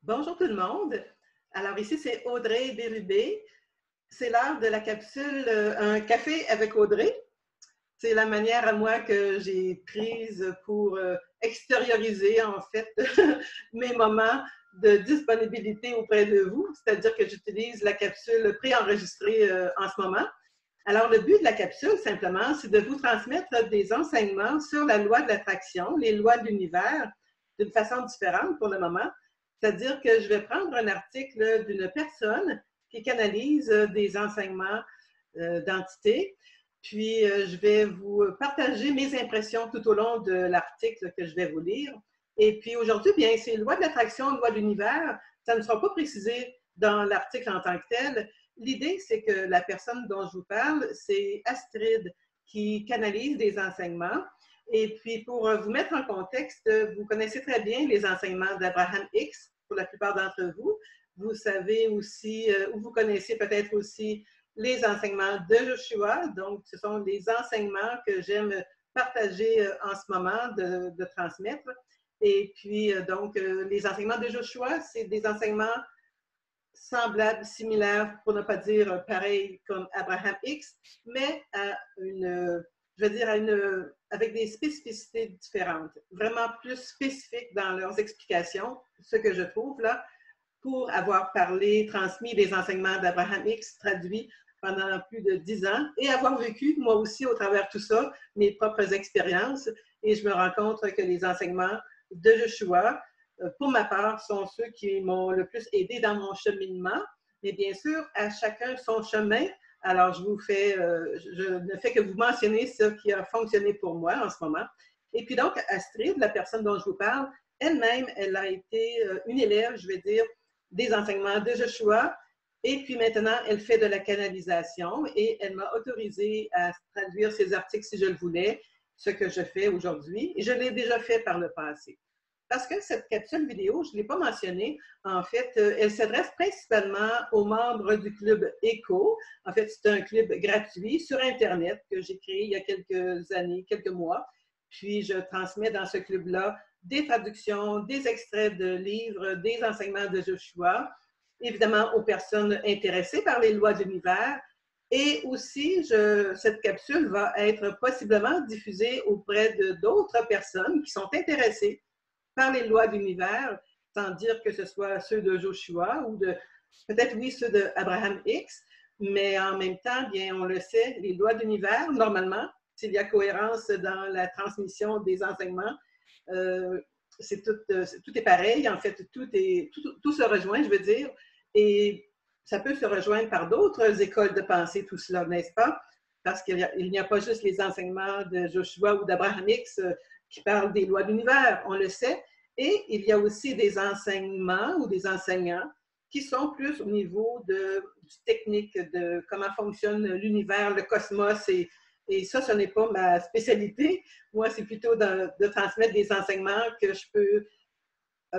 Bonjour tout le monde. Alors ici, c'est Audrey Bérubé. C'est l'heure de la capsule Un café avec Audrey. C'est la manière à moi que j'ai prise pour extérioriser en fait mes moments de disponibilité auprès de vous. C'est-à-dire que j'utilise la capsule préenregistrée en ce moment. Alors le but de la capsule, simplement, c'est de vous transmettre des enseignements sur la loi de l'attraction, les lois de l'univers, d'une façon différente pour le moment. C'est-à-dire que je vais prendre un article d'une personne qui canalise des enseignements d'entité, puis je vais vous partager mes impressions tout au long de l'article que je vais vous lire. Et puis aujourd'hui, bien, c'est loi de l'attraction, loi de l'univers. Ça ne sera pas précisé dans l'article en tant que tel. L'idée, c'est que la personne dont je vous parle, c'est Astrid qui canalise des enseignements. Et puis, pour vous mettre en contexte, vous connaissez très bien les enseignements d'Abraham Hicks, pour la plupart d'entre vous. Vous savez aussi, ou vous connaissez peut-être aussi les enseignements de Joshua. Donc, ce sont les enseignements que j'aime partager en ce moment, de transmettre. Et puis, donc, les enseignements de Joshua, c'est des enseignements semblables, similaires, pour ne pas dire pareil comme Abraham Hicks, mais à je veux dire, avec des spécificités différentes, vraiment plus spécifiques dans leurs explications, ce que je trouve là, pour avoir parlé, transmis les enseignements d'Abraham Hicks, traduits pendant plus de 10 ans, et avoir vécu, moi aussi, au travers de tout ça, mes propres expériences. Et je me rends compte que les enseignements de Joshua, pour ma part, sont ceux qui m'ont le plus aidé dans mon cheminement. Mais bien sûr, à chacun son chemin. Alors, je ne fais que vous mentionner ce qui a fonctionné pour moi en ce moment. Et puis donc, Astrid, la personne dont je vous parle, elle-même, elle a été une élève, je vais dire, des enseignements de Joshua. Et puis maintenant, elle fait de la canalisation et elle m'a autorisé à traduire ses articles si je le voulais, ce que je fais aujourd'hui. Et je l'ai déjà fait par le passé. Parce que cette capsule vidéo, je ne l'ai pas mentionnée, en fait, elle s'adresse principalement aux membres du club ECHO. En fait, c'est un club gratuit sur Internet que j'ai créé il y a quelques années, quelques mois. Puis, je transmets dans ce club-là des traductions, des extraits de livres, des enseignements de Joshua, évidemment aux personnes intéressées par les lois de l'univers. Et aussi, cette capsule va être possiblement diffusée auprès d'autres personnes qui sont intéressées par les lois de l'univers, sans dire que ce soit ceux de Joshua ou peut-être oui, ceux d'Abraham Hicks, mais en même temps, bien, on le sait, les lois de l'univers, normalement, s'il y a cohérence dans la transmission des enseignements, tout est pareil, en fait, tout se rejoint, je veux dire, et ça peut se rejoindre par d'autres écoles de pensée, tout cela, n'est-ce pas? Parce qu'il n'y a pas juste les enseignements de Joshua ou d'Abraham Hicks qui parlent des lois de l'univers, on le sait, et il y a aussi des enseignements ou des enseignants qui sont plus au niveau du technique, de comment fonctionne l'univers, le cosmos, et ça, ce n'est pas ma spécialité. Moi, c'est plutôt de transmettre des enseignements que je peux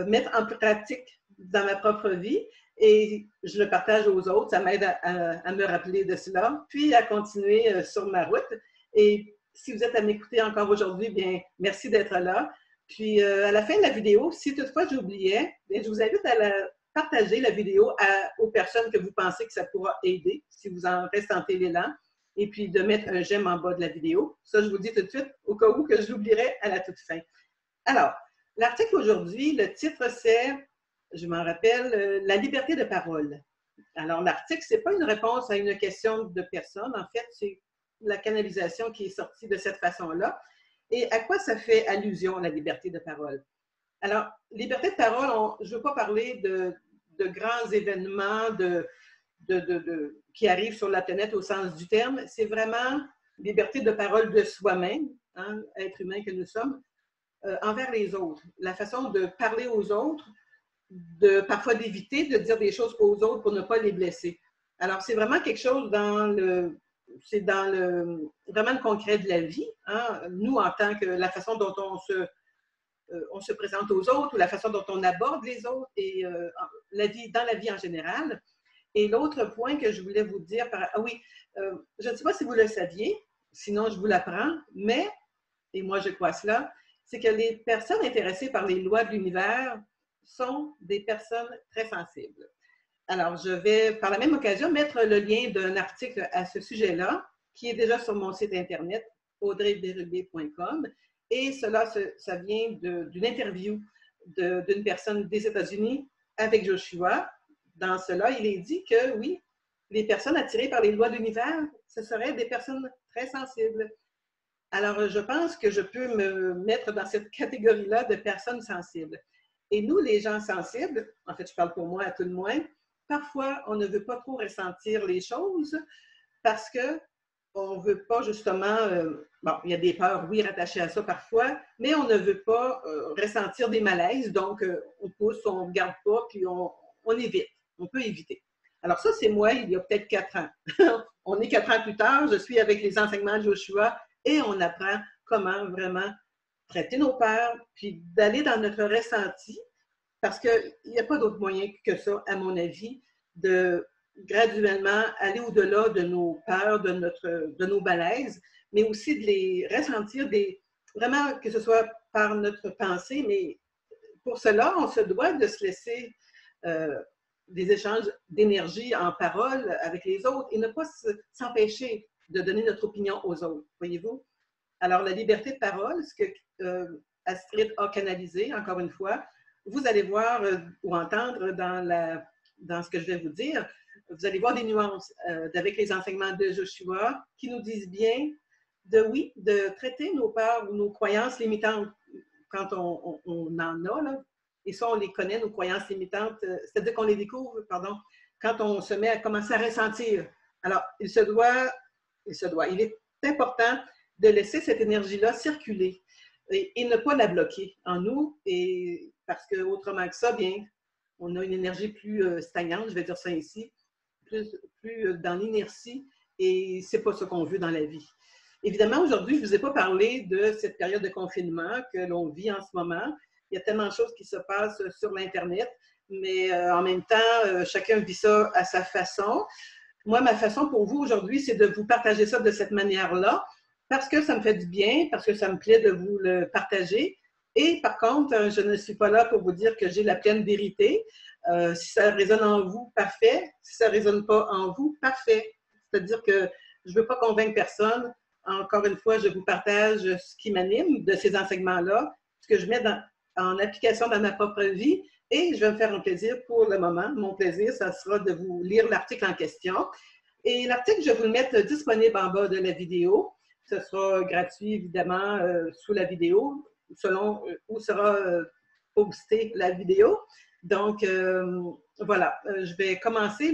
mettre en pratique dans ma propre vie et je le partage aux autres. Ça m'aide à me rappeler de cela, puis à continuer sur ma route. Et si vous êtes à m'écouter encore aujourd'hui, bien, merci d'être là. Puis à la fin de la vidéo, si toutefois j'oubliais, je vous invite à partager la vidéo aux personnes que vous pensez que ça pourra aider, si vous en ressentez l'élan, et puis de mettre un j'aime en bas de la vidéo. Ça, je vous dis tout de suite, au cas où que je l'oublierai à la toute fin. Alors, l'article aujourd'hui, le titre c'est, je m'en rappelle, la liberté de parole. Alors, l'article, ce n'est pas une réponse à une question de personne. En fait, c'est la canalisation qui est sortie de cette façon-là. Et à quoi ça fait allusion, la liberté de parole? Alors, liberté de parole, je ne veux pas parler de grands événements qui arrivent sur la planète au sens du terme. C'est vraiment liberté de parole de soi-même, hein, être humain que nous sommes, envers les autres. La façon de parler aux autres, parfois d'éviter de dire des choses aux autres pour ne pas les blesser. Alors, c'est vraiment quelque chose vraiment le concret de la vie. Hein? Nous, en tant que la façon dont on se présente aux autres ou la façon dont on aborde les autres et dans la vie en général. Et l'autre point que je voulais vous dire, je ne sais pas si vous le saviez, sinon je vous l'apprends, mais, et moi je crois cela, c'est que les personnes intéressées par les lois de l'univers sont des personnes très sensibles. Alors, je vais, par la même occasion, mettre le lien d'un article à ce sujet-là, qui est déjà sur mon site Internet, audreyderubé.com. Et cela, ça vient d'une interview d'une personne des États-Unis avec Joshua. Dans cela, il est dit que, oui, les personnes attirées par les lois de l'univers, ce seraient des personnes très sensibles. Alors, je pense que je peux me mettre dans cette catégorie-là de personnes sensibles. Et nous, les gens sensibles, en fait, je parle pour moi à tout le moins, parfois, on ne veut pas trop ressentir les choses parce qu'on ne veut pas justement, bon, il y a des peurs, oui, rattachées à ça parfois, mais on ne veut pas ressentir des malaises, donc on pousse, on ne garde pas, puis on évite, on peut éviter. Alors ça, c'est moi, il y a peut-être 4 ans. On est 4 ans plus tard, je suis avec les enseignements de Joshua et on apprend comment vraiment traiter nos peurs, puis d'aller dans notre ressenti, parce qu'il n'y a pas d'autre moyen que ça, à mon avis, de graduellement aller au-delà de nos peurs, de nos malaises, mais aussi de les ressentir, vraiment que ce soit par notre pensée, mais pour cela, on se doit de se laisser des échanges d'énergie en parole avec les autres et ne pas s'empêcher de donner notre opinion aux autres, voyez-vous? Alors, la liberté de parole, ce que Astrid a canalisé, encore une fois, vous allez voir ou entendre dans ce que je vais vous dire, vous allez voir des nuances avec les enseignements de Joshua qui nous disent bien de traiter nos peurs ou nos croyances limitantes quand on en a, là. Et ça, on les connaît, nos croyances limitantes, c'est-à-dire qu'on les découvre, pardon, quand on se met à commencer à ressentir. Alors, il est important de laisser cette énergie-là circuler et ne pas la bloquer en nous, et parce que autrement que ça, bien, on a une énergie plus stagnante, je vais dire ça ici, plus dans l'inertie, et c'est pas ce qu'on veut dans la vie. Évidemment, aujourd'hui, je ne vous ai pas parlé de cette période de confinement que l'on vit en ce moment. Il y a tellement de choses qui se passent sur l'Internet, mais en même temps, chacun vit ça à sa façon. Moi, ma façon pour vous aujourd'hui, c'est de vous partager ça de cette manière-là, parce que ça me fait du bien, parce que ça me plaît de vous le partager. Et par contre, je ne suis pas là pour vous dire que j'ai la pleine vérité. Si ça résonne en vous, parfait. Si ça ne résonne pas en vous, parfait. C'est-à-dire que je ne veux pas convaincre personne. Encore une fois, je vous partage ce qui m'anime de ces enseignements-là, ce que je mets en application dans ma propre vie, et je vais me faire un plaisir pour le moment. Mon plaisir, ça sera de vous lire l'article en question. Et l'article, je vais vous le mettre disponible en bas de la vidéo. Ce sera gratuit, évidemment, sous la vidéo, selon où sera postée la vidéo. Donc, voilà, je vais commencer.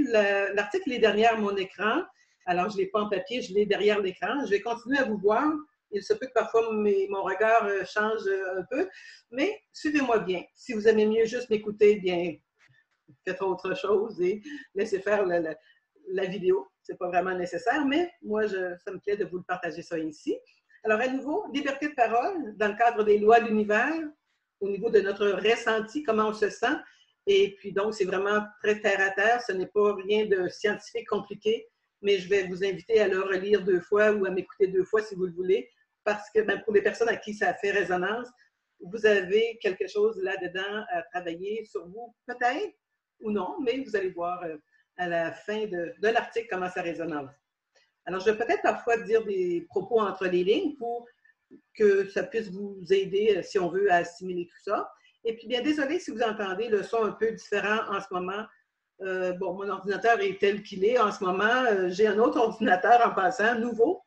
L'article est derrière mon écran. Alors, je ne l'ai pas en papier, je l'ai derrière l'écran. Je vais continuer à vous voir. Il se peut que parfois mon regard change un peu, mais suivez-moi bien. Si vous aimez mieux juste m'écouter, bien, faites autre chose et laissez faire la vidéo. Ce n'est pas vraiment nécessaire, mais moi, ça me plaît de vous le partager ça ici. Alors, à nouveau, liberté de parole dans le cadre des lois de l'univers, au niveau de notre ressenti, comment on se sent. Et puis donc, c'est vraiment très terre à terre. Ce n'est pas rien de scientifique compliqué, mais je vais vous inviter à le relire 2 fois ou à m'écouter 2 fois si vous le voulez, parce que pour les personnes à qui ça fait résonance, vous avez quelque chose là-dedans à travailler sur vous, peut-être ou non, mais vous allez voir à la fin de l'article comment ça résonne en vous. Alors, je vais peut-être parfois dire des propos entre les lignes pour que ça puisse vous aider, si on veut, à assimiler tout ça. Et puis, bien, désolé si vous entendez le son un peu différent en ce moment. Bon, mon ordinateur est tel qu'il est en ce moment. J'ai un autre ordinateur en passant, nouveau.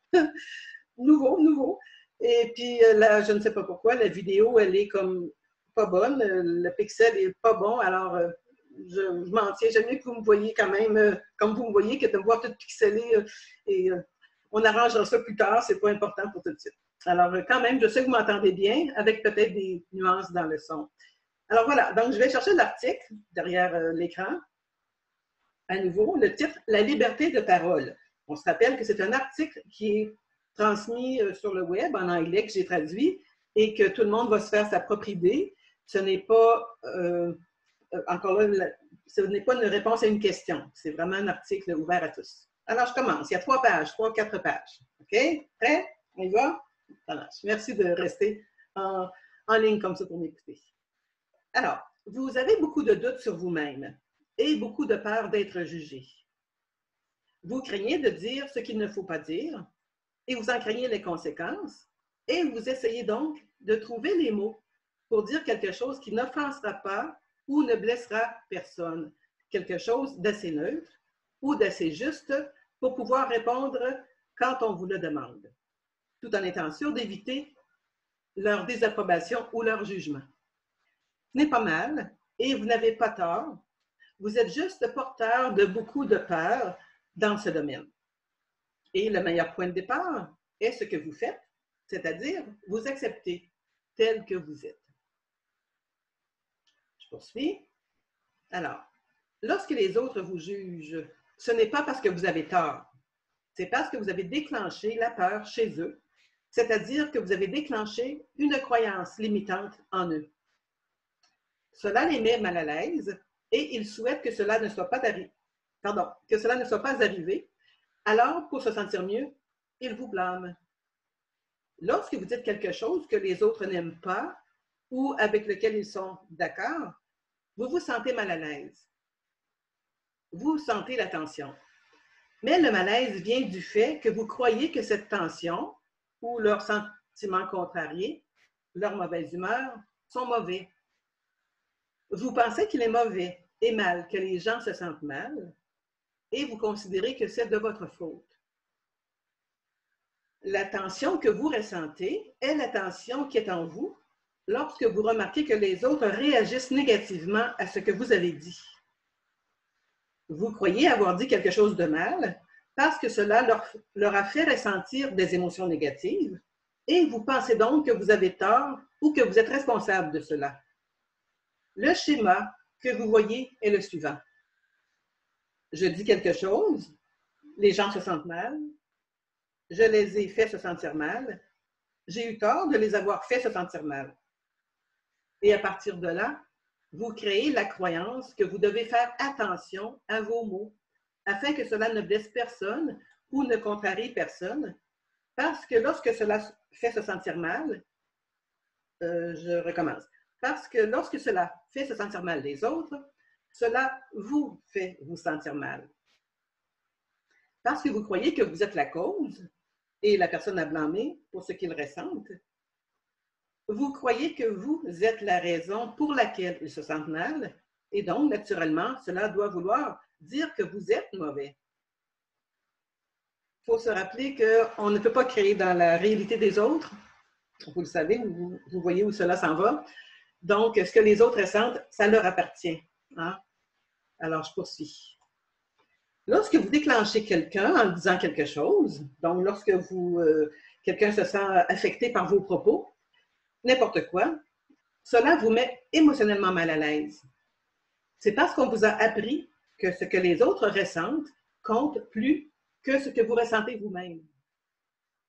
nouveau. Et puis, là, je ne sais pas pourquoi, la vidéo, elle est comme pas bonne. Le pixel est pas bon. Alors, je m'en tiens. J'aime mieux que vous me voyez quand même comme vous me voyez, que de me voir tout pixelé. Et on arrangera ça plus tard. C'est pas important pour tout de suite. Alors, quand même, je sais que vous m'entendez bien, avec peut-être des nuances dans le son. Alors, voilà. Donc, je vais chercher l'article derrière l'écran. À nouveau, le titre « La liberté de parole ». On se rappelle que c'est un article qui est transmis sur le web en anglais, que j'ai traduit, et que tout le monde va se faire sa propre idée. Ce n'est pas, encore là, ce n'est pas une réponse à une question. C'est vraiment un article ouvert à tous. Alors, je commence. Il y a 3 pages, 4 pages. OK? Prêt? On y va? Ça marche. Merci de rester en ligne comme ça pour m'écouter. Alors, Vous avez beaucoup de doutes sur vous-même et beaucoup de peur d'être jugé. Vous craignez de dire ce qu'il ne faut pas dire et vous en craignez les conséquences et vous essayez donc de trouver les mots pour dire quelque chose qui n'offensera pas ou ne blessera personne, quelque chose d'assez neutre ou d'assez juste pour pouvoir répondre quand on vous le demande, tout en étant sûr d'éviter leur désapprobation ou leur jugement. Ce n'est pas mal et vous n'avez pas tort. Vous êtes juste porteur de beaucoup de peur dans ce domaine. Et le meilleur point de départ est ce que vous faites, c'est-à-dire vous acceptez tel que vous êtes. Je poursuis. Alors, lorsque les autres vous jugent, ce n'est pas parce que vous avez tort, c'est parce que vous avez déclenché la peur chez eux, c'est-à-dire que vous avez déclenché une croyance limitante en eux. Cela les met mal à l'aise et ils souhaitent que cela ne soit pas arrivé. Alors, pour se sentir mieux, ils vous blâment. Lorsque vous dites quelque chose que les autres n'aiment pas ou avec lequel ils sont d'accord, vous vous sentez mal à l'aise. Vous sentez la tension. Mais le malaise vient du fait que vous croyez que cette tension ou leurs sentiments contrariés, leur mauvaise humeur, sont mauvais. Vous pensez qu'il est mauvais et mal que les gens se sentent mal et vous considérez que c'est de votre faute. La tension que vous ressentez est la tension qui est en vous lorsque vous remarquez que les autres réagissent négativement à ce que vous avez dit. Vous croyez avoir dit quelque chose de mal parce que cela leur a fait ressentir des émotions négatives et vous pensez donc que vous avez tort ou que vous êtes responsable de cela. Le schéma que vous voyez est le suivant. Je dis quelque chose, les gens se sentent mal, je les ai fait se sentir mal, j'ai eu tort de les avoir fait se sentir mal. Et à partir de là, vous créez la croyance que vous devez faire attention à vos mots afin que cela ne blesse personne ou ne contrarie personne, parce que lorsque cela fait se sentir mal, je recommence, parce que lorsque cela fait se sentir mal les autres, cela vous fait vous sentir mal. Parce que vous croyez que vous êtes la cause et la personne à blâmer pour ce qu'ils ressentent, vous croyez que vous êtes la raison pour laquelle ils se sentent mal et donc, naturellement, cela doit vouloir dire que vous êtes mauvais. Il faut se rappeler qu'on ne peut pas créer dans la réalité des autres. Vous le savez, vous voyez où cela s'en va. Donc, ce que les autres ressentent, ça leur appartient. Hein? Alors, je poursuis. Lorsque vous déclenchez quelqu'un en disant quelque chose, donc lorsque quelqu'un se sent affecté par vos propos, n'importe quoi, cela vous met émotionnellement mal à l'aise. C'est parce qu'on vous a appris que ce que les autres ressentent compte plus que ce que vous ressentez vous-même.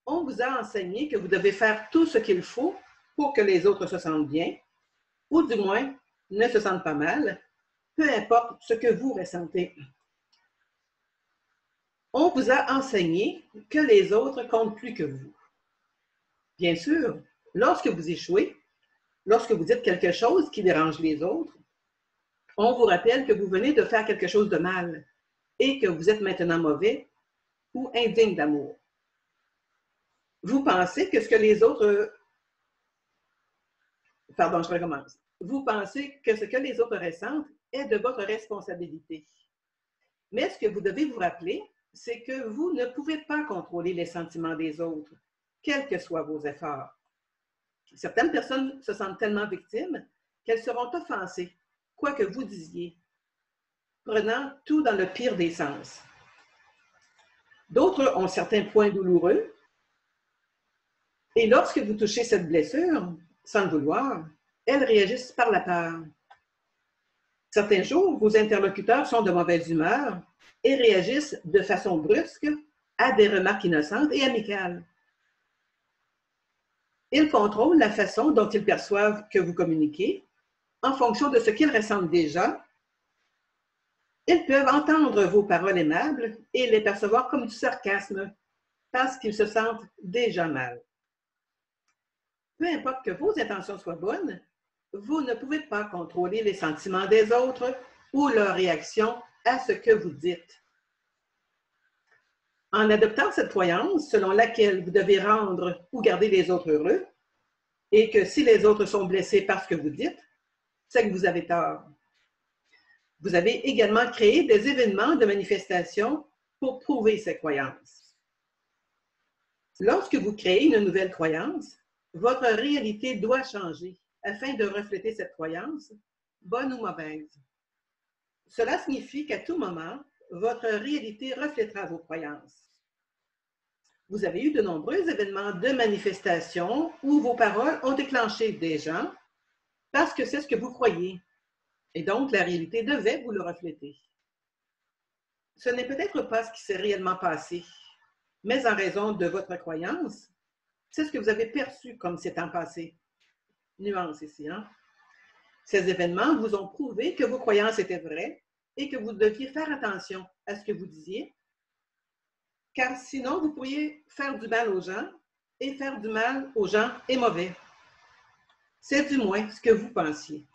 On vous a enseigné que vous devez faire tout ce qu'il faut pour que les autres se sentent bien, ou du moins ne se sentent pas mal, peu importe ce que vous ressentez. On vous a enseigné que les autres comptent plus que vous. Bien sûr, lorsque vous échouez, lorsque vous dites quelque chose qui dérange les autres, on vous rappelle que vous venez de faire quelque chose de mal et que vous êtes maintenant mauvais ou indigne d'amour. Vous pensez que ce que les autres... Pardon, je recommence. Vous pensez que ce que les autres ressentent est de votre responsabilité. Mais ce que vous devez vous rappeler, c'est que vous ne pouvez pas contrôler les sentiments des autres, quels que soient vos efforts. Certaines personnes se sentent tellement victimes qu'elles seront offensées, quoi que vous disiez, prenant tout dans le pire des sens. D'autres ont certains points douloureux, et lorsque vous touchez cette blessure, sans le vouloir, elles réagissent par la peur. Certains jours, vos interlocuteurs sont de mauvaise humeur et réagissent de façon brusque à des remarques innocentes et amicales. Ils contrôlent la façon dont ils perçoivent que vous communiquez en fonction de ce qu'ils ressentent déjà. Ils peuvent entendre vos paroles aimables et les percevoir comme du sarcasme parce qu'ils se sentent déjà mal. Peu importe que vos intentions soient bonnes, vous ne pouvez pas contrôler les sentiments des autres ou leur réaction à ce que vous dites. En adoptant cette croyance selon laquelle vous devez rendre ou garder les autres heureux, et que si les autres sont blessés par ce que vous dites, c'est que vous avez tort. Vous avez également créé des événements de manifestation pour prouver ces croyances. Lorsque vous créez une nouvelle croyance, votre réalité doit changer afin de refléter cette croyance, bonne ou mauvaise. Cela signifie qu'à tout moment, votre réalité reflètera vos croyances. Vous avez eu de nombreux événements de manifestation où vos paroles ont déclenché des gens parce que c'est ce que vous croyez. Et donc, la réalité devait vous le refléter. Ce n'est peut-être pas ce qui s'est réellement passé, mais en raison de votre croyance, c'est ce que vous avez perçu comme s'étant passé. Nuance ici, hein? Ces événements vous ont prouvé que vos croyances étaient vraies et que vous deviez faire attention à ce que vous disiez, car sinon vous pourriez faire du mal aux gens, et faire du mal aux gens est mauvais. C'est du moins ce que vous pensiez.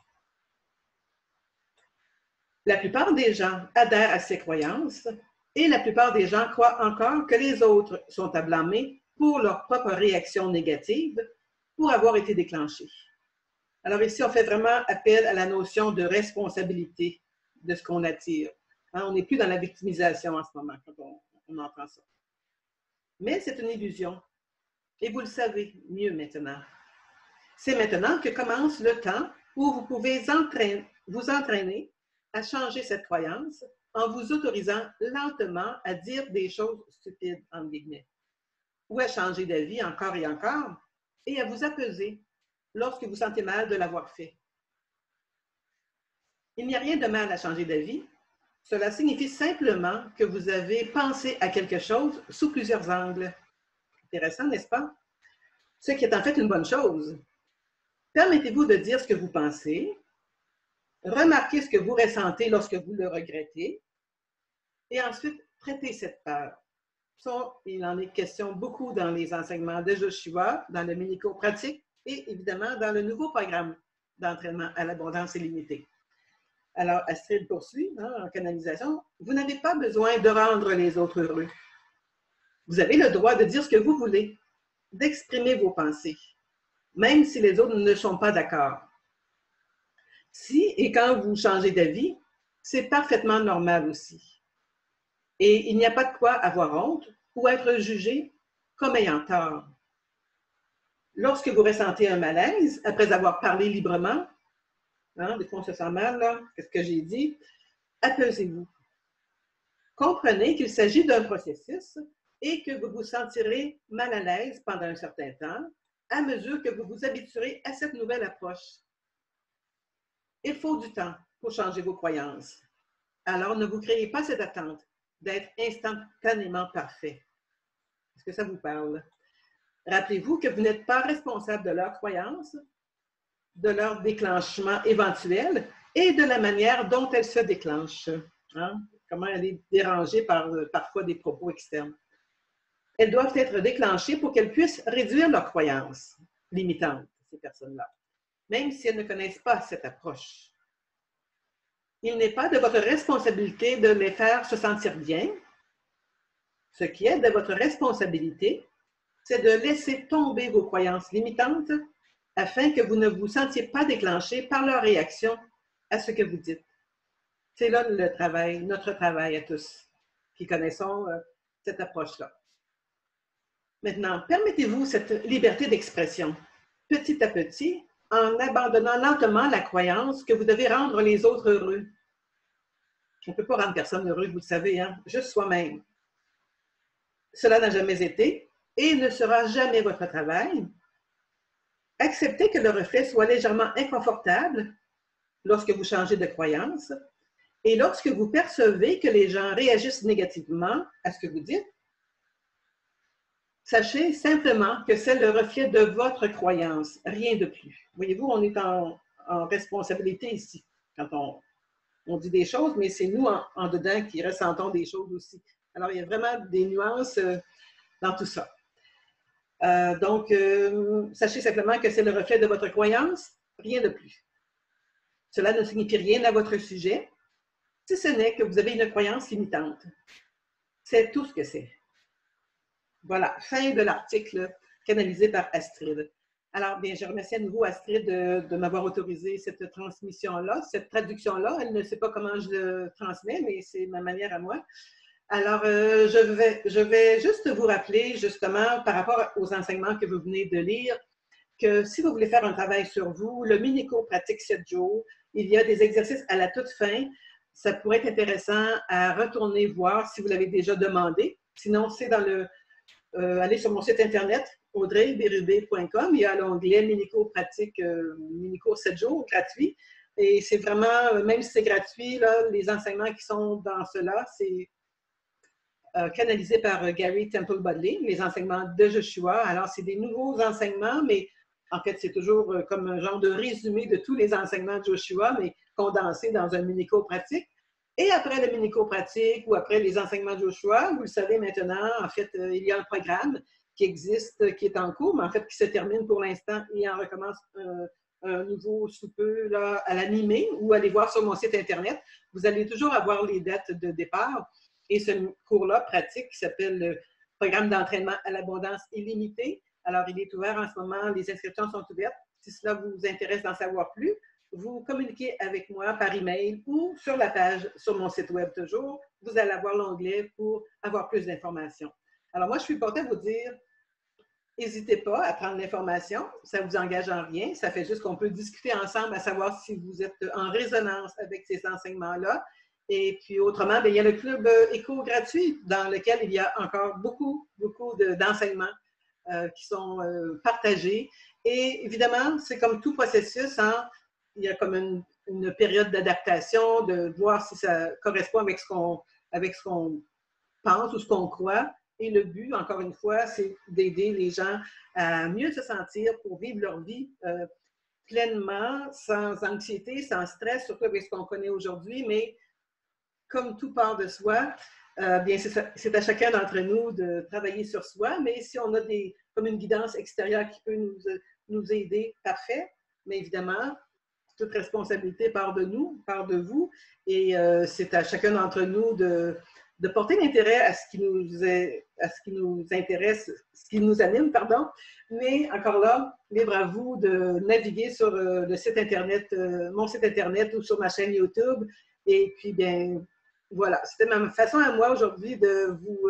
La plupart des gens adhèrent à ces croyances et la plupart des gens croient encore que les autres sont à blâmer pour leur propre réaction négative pour avoir été déclenchés. Alors ici, on fait vraiment appel à la notion de responsabilité de ce qu'on attire. Hein, on n'est plus dans la victimisation en ce moment quand on entend ça. Mais c'est une illusion. Et vous le savez mieux maintenant. C'est maintenant que commence le temps où vous pouvez vous entraîner à changer cette croyance en vous autorisant lentement à dire des choses stupides, entre guillemets, ou à changer d'avis encore et encore, et à vous apaiser lorsque vous sentez mal de l'avoir fait. Il n'y a rien de mal à changer d'avis. Cela signifie simplement que vous avez pensé à quelque chose sous plusieurs angles. Intéressant, n'est-ce pas? Ce qui est en fait une bonne chose. Permettez-vous de dire ce que vous pensez, remarquez ce que vous ressentez lorsque vous le regrettez, et ensuite traitez cette peur. Ça, il en est question beaucoup dans les enseignements de Joshua, dans le mini-cours pratique, et évidemment dans le nouveau programme d'entraînement à l'abondance illimitée. Alors, Astrid poursuit, en canalisation, vous n'avez pas besoin de rendre les autres heureux. Vous avez le droit de dire ce que vous voulez, d'exprimer vos pensées, même si les autres ne sont pas d'accord. Si et quand vous changez d'avis, c'est parfaitement normal aussi. Et il n'y a pas de quoi avoir honte ou être jugé comme ayant tort. Lorsque vous ressentez un malaise, après avoir parlé librement, des fois on se sent mal, là, qu'est-ce que j'ai dit? Apaisez-vous. Comprenez qu'il s'agit d'un processus et que vous vous sentirez mal à l'aise pendant un certain temps à mesure que vous vous habituerez à cette nouvelle approche. Il faut du temps pour changer vos croyances. Alors, ne vous créez pas cette attente d'être instantanément parfait. Est-ce que ça vous parle? Rappelez-vous que vous n'êtes pas responsable de leurs croyances, de leur déclenchement éventuel et de la manière dont elles se déclenchent. Hein? Comment elle est dérangée par parfois des propos externes. Elles doivent être déclenchées pour qu'elles puissent réduire leurs croyances limitantes, ces personnes-là, même si elles ne connaissent pas cette approche. Il n'est pas de votre responsabilité de les faire se sentir bien. Ce qui est de votre responsabilité, c'est de laisser tomber vos croyances limitantes afin que vous ne vous sentiez pas déclenché par leur réaction à ce que vous dites. C'est là le travail, notre travail à tous qui connaissons cette approche-là. Maintenant, permettez-vous cette liberté d'expression, petit à petit, en abandonnant lentement la croyance que vous devez rendre les autres heureux. On ne peut pas rendre personne heureux, vous le savez, hein? Juste soi-même. Cela n'a jamais été et ne sera jamais votre travail. Acceptez que le reflet soit légèrement inconfortable lorsque vous changez de croyance et lorsque vous percevez que les gens réagissent négativement à ce que vous dites. Sachez simplement que c'est le reflet de votre croyance, rien de plus. Voyez-vous, on est en responsabilité ici quand on dit des choses, mais c'est nous en dedans qui ressentons des choses aussi. Alors, il y a vraiment des nuances dans tout ça. Donc, sachez simplement que c'est le reflet de votre croyance Rien de plus. Cela ne signifie rien à votre sujet, si ce n'est que vous avez une croyance limitante. C'est tout ce que c'est. Voilà, fin de l'article canalisé par Astrid. Alors, bien, je remercie à nouveau Astrid de m'avoir autorisé cette transmission-là, cette traduction-là. Elle ne sait pas comment je le transmets, mais c'est ma manière à moi. Alors, je vais juste vous rappeler, justement, par rapport aux enseignements que vous venez de lire, que si vous voulez faire un travail sur vous, le mini-cours pratique 7 jours, il y a des exercices à la toute fin. Ça pourrait être intéressant à retourner voir si vous l'avez déjà demandé. Sinon, c'est dans le... allez sur mon site internet, audreyberube.com. Il y a l'onglet mini-cours pratique, mini-cours 7 jours gratuit. Et c'est vraiment, même si c'est gratuit, là, les enseignements qui sont dans cela, c'est canalisé par Gary Temple Budley, les enseignements de Joshua. Alors, c'est des nouveaux enseignements, mais en fait, c'est toujours comme un genre de résumé de tous les enseignements de Joshua, mais condensé dans un mini-cours pratique. Et après le mini-cours pratique ou après les enseignements de Joshua, vous le savez maintenant, en fait, il y a un programme qui existe, qui est en cours, mais en fait, qui se termine pour l'instant et en recommence un nouveau sous peu là, à l'animer ou allez voir sur mon site Internet. Vous allez toujours avoir les dates de départ. Et ce cours-là pratique qui s'appelle le Programme d'entraînement à l'abondance illimitée. Alors, il est ouvert en ce moment, les inscriptions sont ouvertes. Si cela vous intéresse d'en savoir plus, vous communiquez avec moi par email ou sur la page sur mon site web toujours. Vous allez avoir l'onglet pour avoir plus d'informations. Alors, moi, je suis portée à vous dire, n'hésitez pas à prendre l'information. Ça ne vous engage en rien. Ça fait juste qu'on peut discuter ensemble à savoir si vous êtes en résonance avec ces enseignements-là. Et puis autrement, bien, il y a le club éco gratuit dans lequel il y a encore beaucoup d'enseignements qui sont partagés. Et évidemment, c'est comme tout processus, hein, il y a comme une période d'adaptation, de voir si ça correspond avec ce qu'on pense ou ce qu'on croit. Et le but, encore une fois, c'est d'aider les gens à mieux se sentir pour vivre leur vie pleinement, sans anxiété, sans stress, surtout avec ce qu'on connaît aujourd'hui, mais comme tout part de soi, bien c'est à chacun d'entre nous de travailler sur soi, mais si on a comme une guidance extérieure qui peut nous aider, parfait, mais évidemment, toute responsabilité part de nous, part de vous, et c'est à chacun d'entre nous de porter l'intérêt à ce qui nous intéresse, ce qui nous anime, pardon, mais encore là, libre à vous de naviguer sur le site Internet, mon site Internet ou sur ma chaîne YouTube, et puis bien, voilà, c'était ma façon à moi aujourd'hui de vous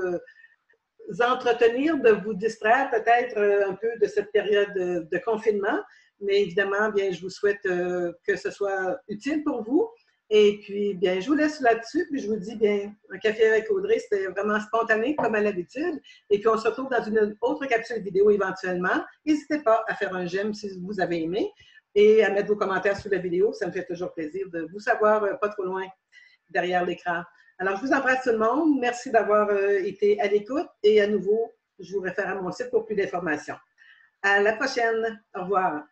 entretenir, de vous distraire peut-être un peu de cette période de confinement. Mais évidemment, bien, je vous souhaite que ce soit utile pour vous. Et puis, bien, je vous laisse là-dessus. Puis je vous dis, bien, un café avec Audrey, c'était vraiment spontané comme à l'habitude. Et puis, on se retrouve dans une autre capsule vidéo éventuellement. N'hésitez pas à faire un j'aime si vous avez aimé et à mettre vos commentaires sous la vidéo. Ça me fait toujours plaisir de vous savoir pas trop loin derrière l'écran. Alors, je vous embrasse tout le monde. Merci d'avoir été à l'écoute. Et à nouveau, je vous réfère à mon site pour plus d'informations. À la prochaine. Au revoir.